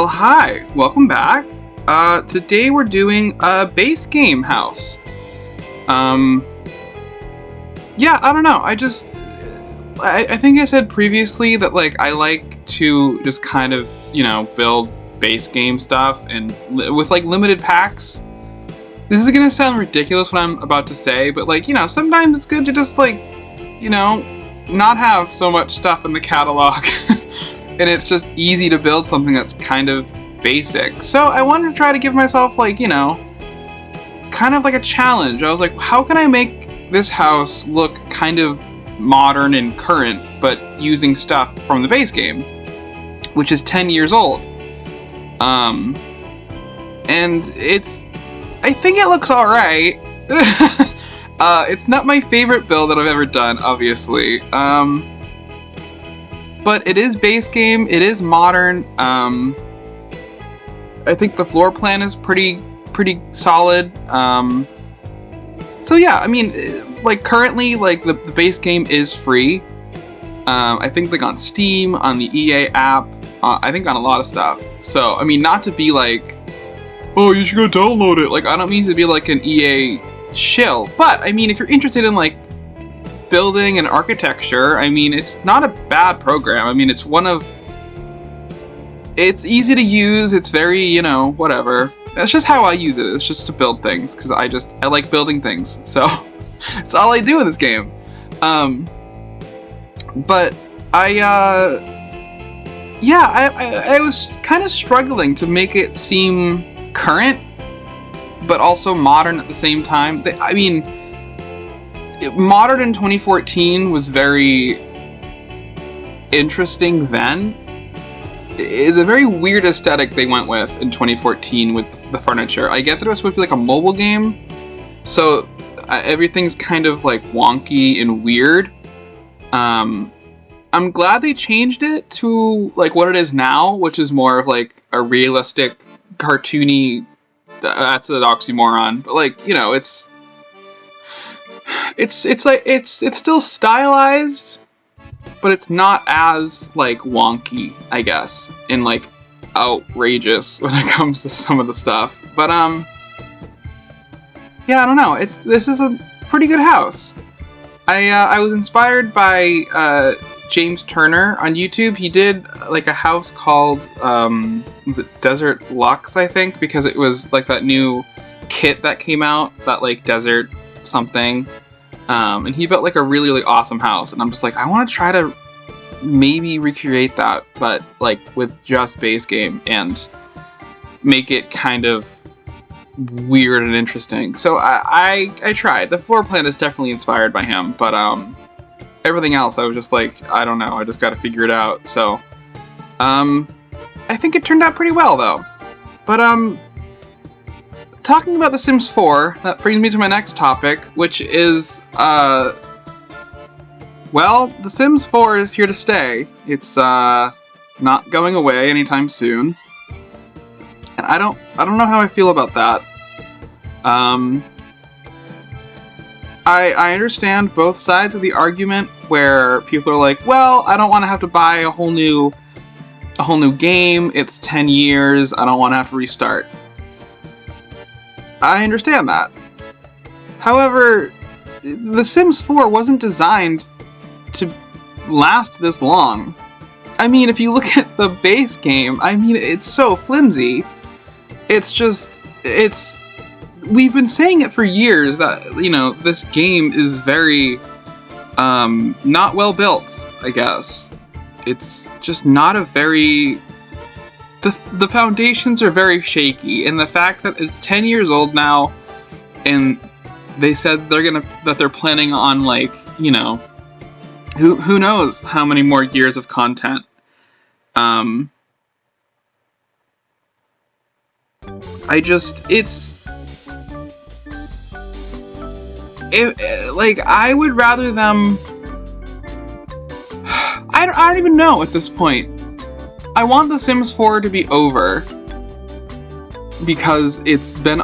Well, hi, welcome back. Today we're doing a base game house. Yeah, I don't know. I think I said previously that I like to just kind of, build base game stuff and with limited packs. This is gonna sound ridiculous what I'm about to say, but sometimes it's good to just not have so much stuff in the catalog. And it's just easy to build something that's kind of basic. So I wanted to try to give myself kind of like a challenge. I was like, how can I make this house look kind of modern and current, but using stuff from the base game, which is 10 years old. And I think it looks alright. It's not my favorite build that I've ever done, obviously. But it is base game, it is modern. I think the floor plan is pretty solid. So yeah, I mean, currently, the base game is free. I think on Steam, on the EA app, I think on a lot of stuff. So, I mean, not to be oh, you should go download it. I don't mean to be an EA shill, but I mean, if you're interested in building and architecture, I mean, it's not a bad program. I mean, it's easy to use. It's very, whatever. That's just how I use it. It's just to build things because I like building things. So it's all I do in this game. But I was kind of struggling to make it seem current, but also modern at the same time. I mean, modern in 2014 was very interesting then. It's a very weird aesthetic they went with in 2014 with the furniture. I get that it was supposed to be a mobile game, so everything's kind of wonky and weird. I'm glad they changed it to what it is now, which is more of a realistic, cartoony. That's an oxymoron, but it's still stylized, but it's not as wonky, I guess, and outrageous when it comes to some of the stuff. But yeah, I don't know. This is a pretty good house. I was inspired by James Turner on YouTube. He did a house called was it Desert Luxe, I think, because it was that new kit that came out, that desert something. And he built a really awesome house, and I'm just I want to try to maybe recreate that, but with just base game and make it kind of weird and interesting. So I tried. The floor plan is definitely inspired by him, but everything else I was just I don't know, I just gotta figure it out. So I think it turned out pretty well though. But talking about The Sims 4, that brings me to my next topic, which is, well, The Sims 4 is here to stay. It's, not going away anytime soon. And I don't know how I feel about that. I understand both sides of the argument where people are well, I don't want to have to buy a whole new game. It's 10 years. I don't want to have to restart. I understand that. However, The Sims 4 wasn't designed to last this long. I mean, if you look at the base game, I mean, it's so flimsy. We've been saying it for years that, this game is very, not well built, I guess. It's just not a very... The foundations are very shaky, and the fact that it's 10 years old now, and they said they're planning on who knows how many more years of content. I would rather them. I don't even know at this point. I want The Sims 4 to be over because it's been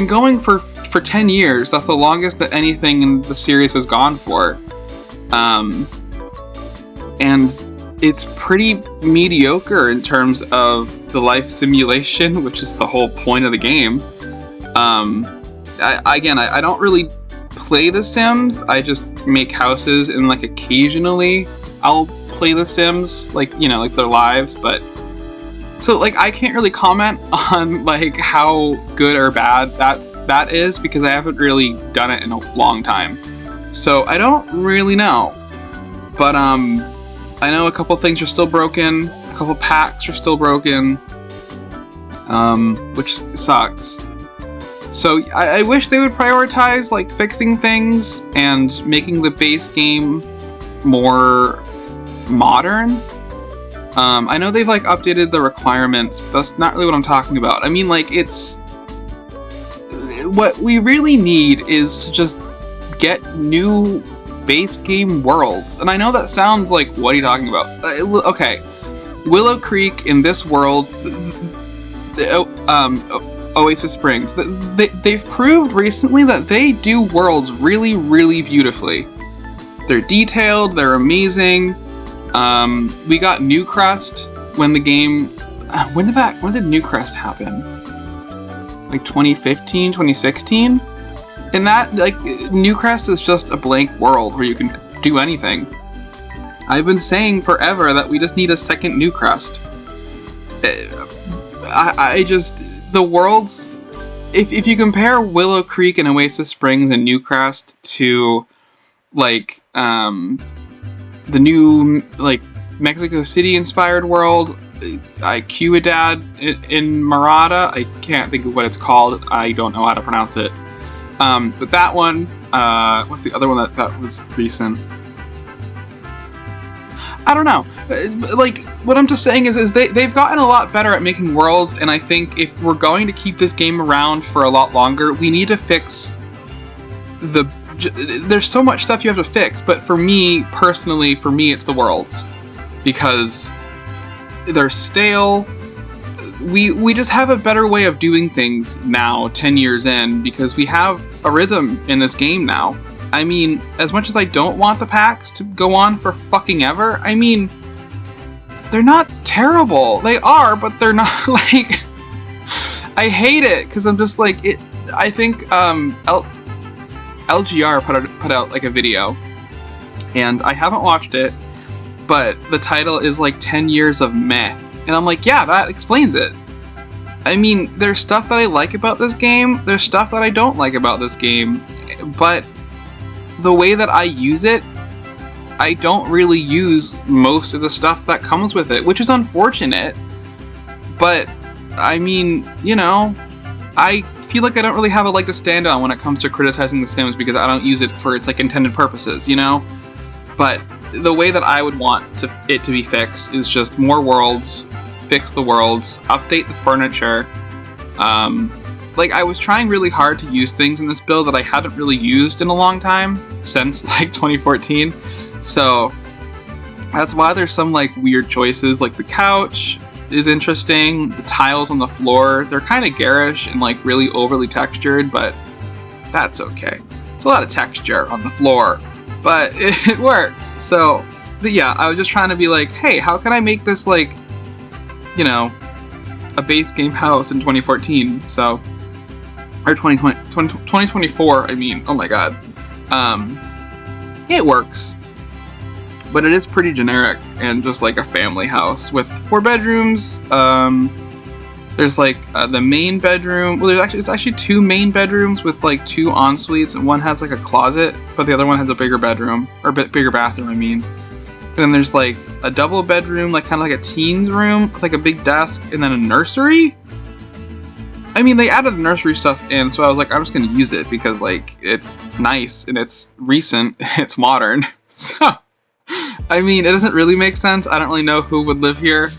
going for 10 years. That's the longest that anything in the series has gone for. And it's pretty mediocre in terms of the life simulation, which is the whole point of the game. I don't really play The Sims. I just make houses, and like occasionally I'll play The Sims, like, you know, like their lives, but so like I can't really comment on like how good or bad that is, because I haven't really done it in a long time. So I don't really know. But I know a couple things are still broken, a couple packs are still broken, which sucks. So I wish they would prioritize like fixing things and making the base game more modern. I know they've like updated the requirements, but that's not really what I'm talking about. I mean, like, it's what we really need is to just get new base game worlds. And I know that sounds like, what are you talking about? Okay, Willow Creek in this world, Oasis Springs, they've proved recently that they do worlds really, really beautifully. They're detailed, they're amazing. We got New Crest when the game... when did New Crest happen? Like 2015, 2016? And that, like, New Crest is just a blank world where you can do anything. I've been saying forever that we just need a second New Crest. The worlds... If you compare Willow Creek and Oasis Springs and New Crest to, like, the new, like, Mexico City inspired world, Ciudad in Murata, I can't think of what it's called, I don't know how to pronounce it. But that one, what's the other one that was recent? I don't know. Like, what I'm just saying is they've gotten a lot better at making worlds, and I think if we're going to keep this game around for a lot longer, we need to fix there's so much stuff you have to fix, but for me, personally, it's the worlds. Because they're stale. We just have a better way of doing things now, 10 years in, because we have a rhythm in this game now. I mean, as much as I don't want the packs to go on for fucking ever, I mean, they're not terrible. They are, but they're not, like... I hate it, because I'm just like... I think, LGR put out like a video, and I haven't watched it, but the title is like 10 years of meh, and I'm like, yeah, that explains it. I mean, there's stuff that I like about this game, there's stuff that I don't like about this game, but the way that I use it, I don't really use most of the stuff that comes with it, which is unfortunate, but I mean, you know, I feel like I don't really have a leg to stand on when it comes to criticizing The Sims, because I don't use it for its like intended purposes, you know? But the way that I would want it to be fixed is just more worlds, fix the worlds, update the furniture. Like, I was trying really hard to use things in this build that I hadn't really used in a long time, since like 2014. So that's why there's some like weird choices, like the couch is interesting. The tiles on the floor, they're kind of garish and like really overly textured, but that's okay. It's a lot of texture on the floor, but it works. So, but yeah, I was just trying to be like, hey, how can I make this like, you know, a base game house in 2014? So, or 2024, I mean, oh my god. It works. But it is pretty generic and just like a family house with 4 bedrooms. There's like the main bedroom. Well, it's actually 2 main bedrooms with like 2 en-suites, and one has like a closet, but the other one has a bigger bedroom, or bigger bathroom, I mean. And then there's like a double bedroom, like kind of like a teens room with like a big desk, and then a nursery. I mean, they added the nursery stuff in, so I was like, I'm just gonna use it because like it's nice and it's recent, it's modern. So. I mean, it doesn't really make sense. I don't really know who would live here.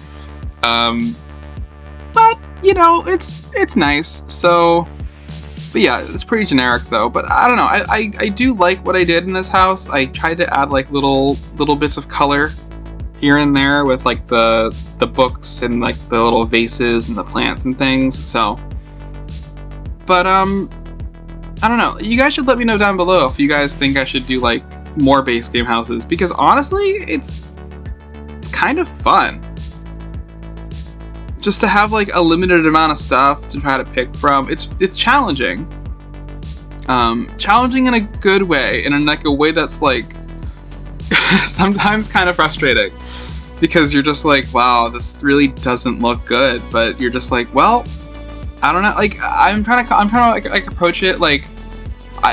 But, you know, it's nice. So, but yeah, it's pretty generic though. But I don't know. I do like what I did in this house. I tried to add like little bits of color here and there with like the books and like the little vases and the plants and things. So, but I don't know. You guys should let me know down below if you guys think I should do like more base game houses, because honestly, it's kind of fun. just to have like a limited amount of stuff to try to pick from, it's challenging. Challenging in a good way, and in like a way that's like sometimes kind of frustrating, because you're just like, wow, this really doesn't look good, but you're just like, well, I don't know. Like I'm trying to like approach it like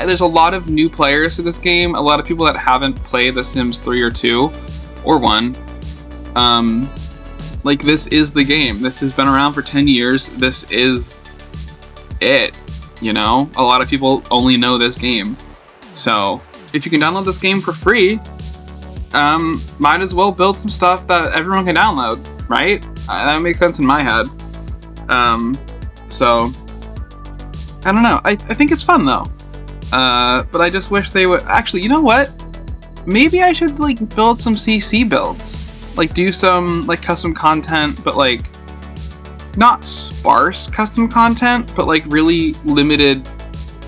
there's a lot of new players to this game, a lot of people that haven't played The Sims 3 or 2 or 1. Like this is the game. This has been around for 10 years. This is it. You know, a lot of people only know this game. So if you can download this game for free, might as well build some stuff that everyone can download, right? That makes sense in my head. So I don't know. I think it's fun though. But I just wish they would actually, you know what? Maybe I should like build some CC builds. Like do some like custom content, but like not sparse custom content, but like really limited,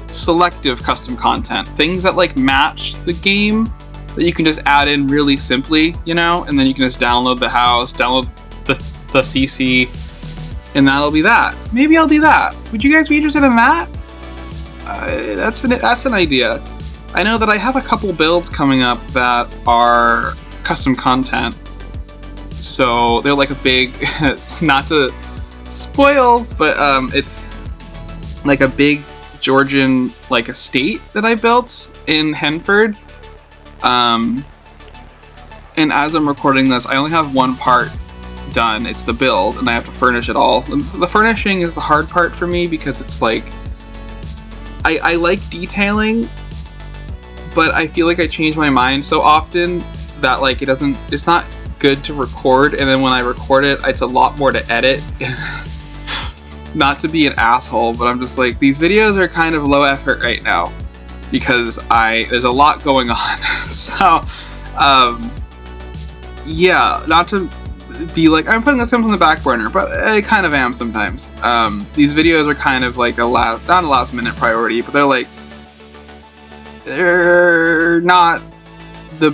selective custom content. Things that like match the game that you can just add in really simply, you know, and then you can just download the house, download the CC, and that'll be that. Maybe I'll do that. Would you guys be interested in that? That's an idea. I know that I have a couple builds coming up that are custom content, so they're like a big, not to spoils, but it's like a big Georgian like estate that I built in Henford. And as I'm recording this, I only have one part done. It's the build, and I have to furnish it all. And the furnishing is the hard part for me because it's like I like detailing, but I feel like I change my mind so often that like it's not good to record, and then when I record it, it's a lot more to edit. Not to be an asshole, but I'm just like, these videos are kind of low effort right now because there's a lot going on. So yeah, not to be like I'm putting this on the back burner, but I kind of am sometimes. These videos are kind of like not a last minute priority, but they're not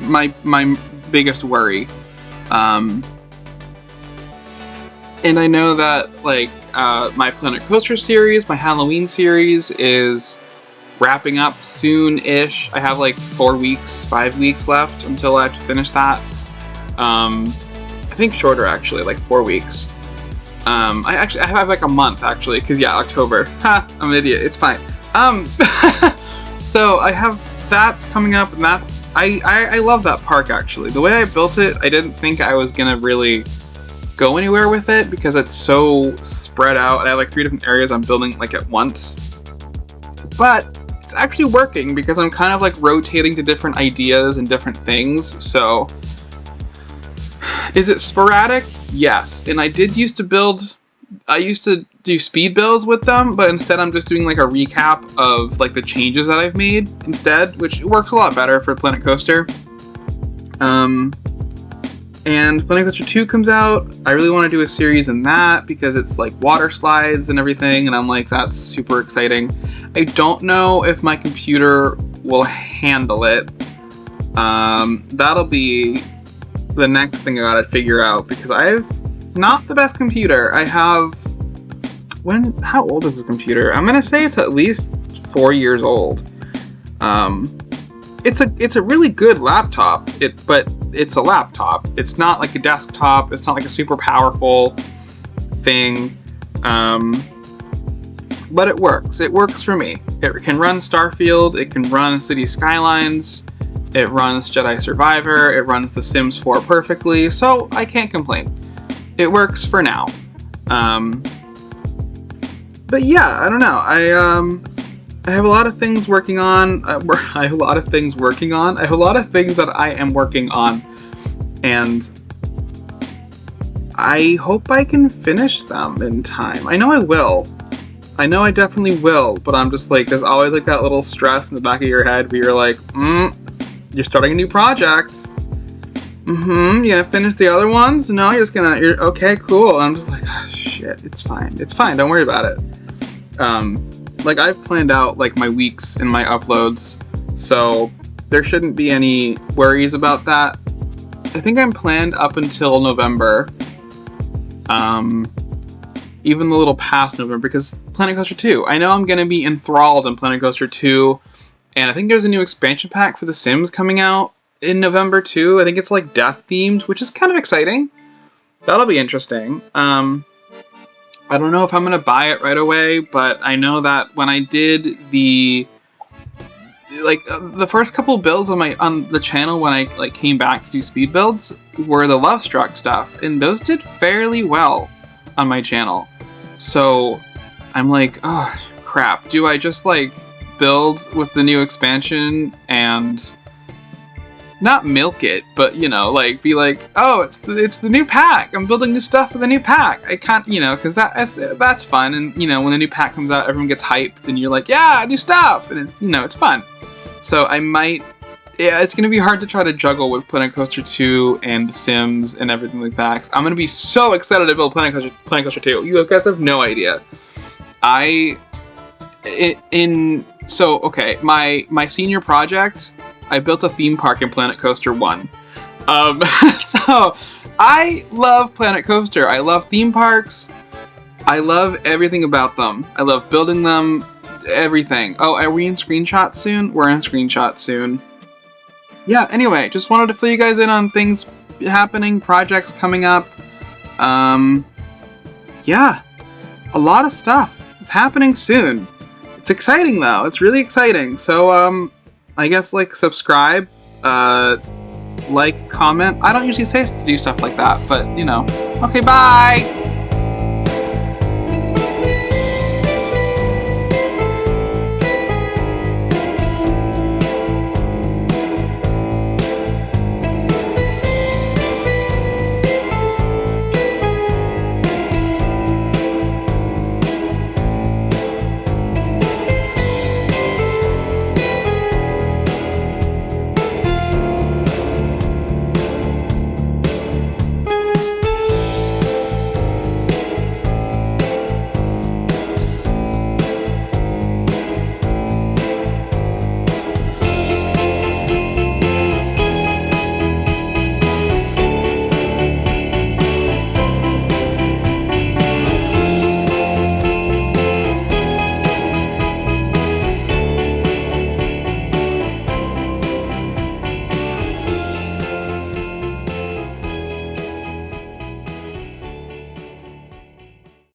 my biggest worry. And I know that like my Planet Coaster series, my Halloween series is wrapping up soon-ish. I have like 5 weeks left until I have to finish that. I think shorter actually, like 4 weeks. I have like a month actually, because yeah, October. Ha, I'm an idiot. It's fine. So I have that's coming up, and that's I love that park actually. The way I built it, I didn't think I was gonna really go anywhere with it because it's so spread out. I have like 3 different areas I'm building like at once, but it's actually working because I'm kind of like rotating to different ideas and different things. So is it sporadic? Yes. And I used to do speed builds with them, but instead I'm just doing like a recap of like the changes that I've made instead, which works a lot better for Planet Coaster. And Planet Coaster 2 comes out. I really want to do a series in that because it's like water slides and everything, and I'm like, that's super exciting. I don't know if my computer will handle it. That'll be the next thing I gotta figure out because I have not the best computer. I have how old is this computer? I'm gonna say it's at least 4 years old. It's a really good laptop, but it's a laptop. It's not like a desktop. It's not like a super powerful thing. But it works. It works for me. It can run Starfield. It can run City Skylines. It runs Jedi Survivor. It runs The Sims 4 perfectly. So I can't complain. It works for now. But yeah, I don't know. I have a lot of things working on. I have a lot of things that I am working on, and I hope I can finish them in time. I know I will. I know I definitely will, but I'm just like, there's always like that little stress in the back of your head where you're like, you're starting a new project. You gonna finish the other ones? No, you're okay, cool. And I'm just like, oh, shit, it's fine. It's fine, don't worry about it. Like I've planned out like my weeks and my uploads, so there shouldn't be any worries about that. I think I'm planned up until November. even a little past November, because Planet Coaster 2. I know I'm going to be enthralled in Planet Coaster 2, and I think there's a new expansion pack for The Sims coming out in November too. I think it's like death themed, which is kind of exciting. That'll be interesting. I don't know if I'm going to buy it right away, but I know that when I did the first couple builds on the channel when I came back to do speed builds were the Love Struck stuff, and those did fairly well on my channel. So I'm like, oh crap, do I just like build with the new expansion and not milk it, but you know, like be like, oh, it's the new pack, I'm building new stuff for the new pack. I can't, you know, because that's fun, and you know, when a new pack comes out, everyone gets hyped, and you're like, yeah, new stuff, and it's, you know, it's fun. So I might, yeah, it's gonna be hard to try to juggle with Planet Coaster 2 and The Sims and everything like that, 'cause I'm gonna be so excited to build Planet Coaster 2. You guys have no idea. Okay, my senior project, I built a theme park in Planet Coaster 1. So I love Planet Coaster. I love theme parks. I love everything about them. I love building them, everything. Oh, are we in screenshots soon? We're in screenshots soon. Yeah, anyway, just wanted to fill you guys in on things happening, projects coming up. Yeah, a lot of stuff is happening soon. It's exciting though, it's really exciting. So, I guess like subscribe, like, comment. I don't usually say to do stuff like that, but you know. Okay, bye!